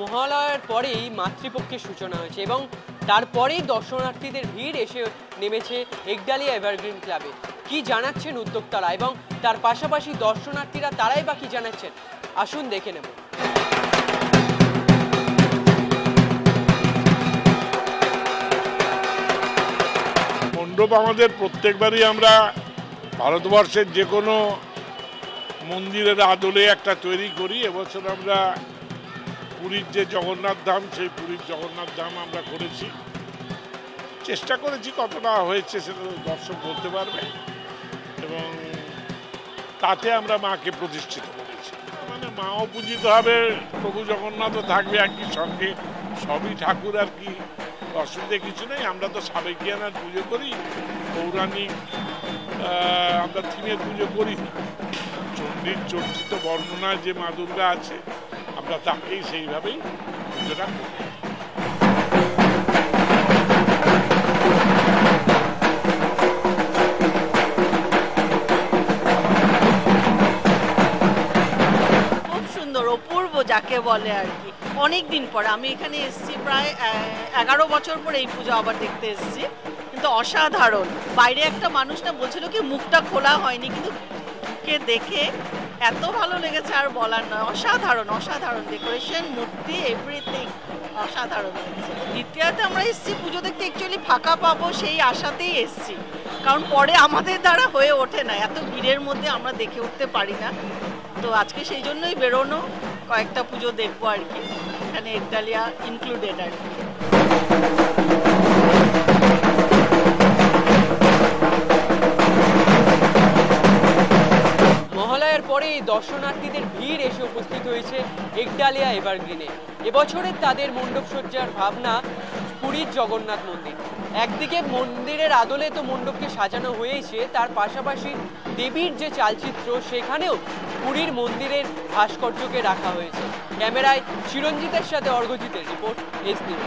মহালয়ার পরেই মাতৃপক্ষের সূচনা হয়েছে এবং তারপরেই দর্শনার্থীদের ভিড় এসে নেমেছে একডালিয়া এভারগ্রিন ক্লাবে। কি জানাচ্ছেন উদ্যোক্তারা এবং তার পাশাপাশি দর্শনার্থীরা তারাই বা কি জানাচ্ছেন, আসুন দেখে নেব। মণ্ডপ আমাদের প্রত্যেকবারই আমরা ভারতবর্ষের যে কোনো মন্দিরের আদলে একটা তৈরি করি। এবছর আমরা পুরীর যে জগন্নাথ ধাম, সেই পুরীর জগন্নাথ ধাম আমরা করেছি। চেষ্টা করেছি, কতটা হয়েছে সেটা দর্শক বলতে পারবে, এবং তাতে আমরা মাকে প্রতিষ্ঠিত করেছি। মানে মাও পূজিত হবে, প্রভু জগন্নাথও থাকবে একই সঙ্গে, সবই ঠাকুর আর কি, অসুবিধে কিছু নেই। আমরা তো সাবেকিয়ানার পুজো করি, পৌরাণিক আমরা থিমের পুজো করি না। চণ্ডীর চর্চিত বর্ণনায় যে মা দুর্গা আছে, আমরা তাকেই সেইভাবেই পুজোটা করি। খুব সুন্দর, অপূর্ব যাকে বলে আর কি। অনেক দিন পরে আমি এখানে এসেছি, প্রায় 11 বছর পরে এই পুজো আবার দেখতে এসেছি। কিন্তু অসাধারণ। বাইরে একটা মানুষ না বলছিল কি মুখটা খোলা হয়নি, কিন্তু কে দেখে এত ভালো লেগেছে আর বলার নয়। অসাধারণ অসাধারণ ডেকোরেশন, মূর্তি, এভরিথিং অসাধারণ হয়েছে। দ্বিতীয়তে আমরা এসেছি পুজো দেখতে, অ্যাকচুয়ালি ফাঁকা পাবো সেই আশাতেই এসেছি, কারণ পরে আমাদের দ্বারা হয়ে ওঠে না, এত ভিড়ের মধ্যে আমরা দেখে উঠতে পারি না। তো আজকে সেই জন্যই বেরোনো, কয়েকটা পুজো দেখবো আর কি, এখানে একডালিয়া ইনক্লুডেড আর কি। মহালয়ার পরেই দর্শনার্থীদের ভিড় এসে উপস্থিত হয়েছে একডালিয়া এভারগ্রিনে। এবছরের তাদের মণ্ডপসজ্জার ভাবনা পুরীর জগন্নাথ মন্দির। একদিকে মন্দিরের আদলে তো মণ্ডপকে সাজানো হয়েছে, তার পাশাপাশি দেবীর যে চালচিত্র সেখানেও পুরীর মন্দিরের ভাস্কর্যকে রাখা হয়েছে। ক্যামেরায় চিরঞ্জিতের সাথে অর্ঘজিতের রিপোর্ট, এস নিউজ।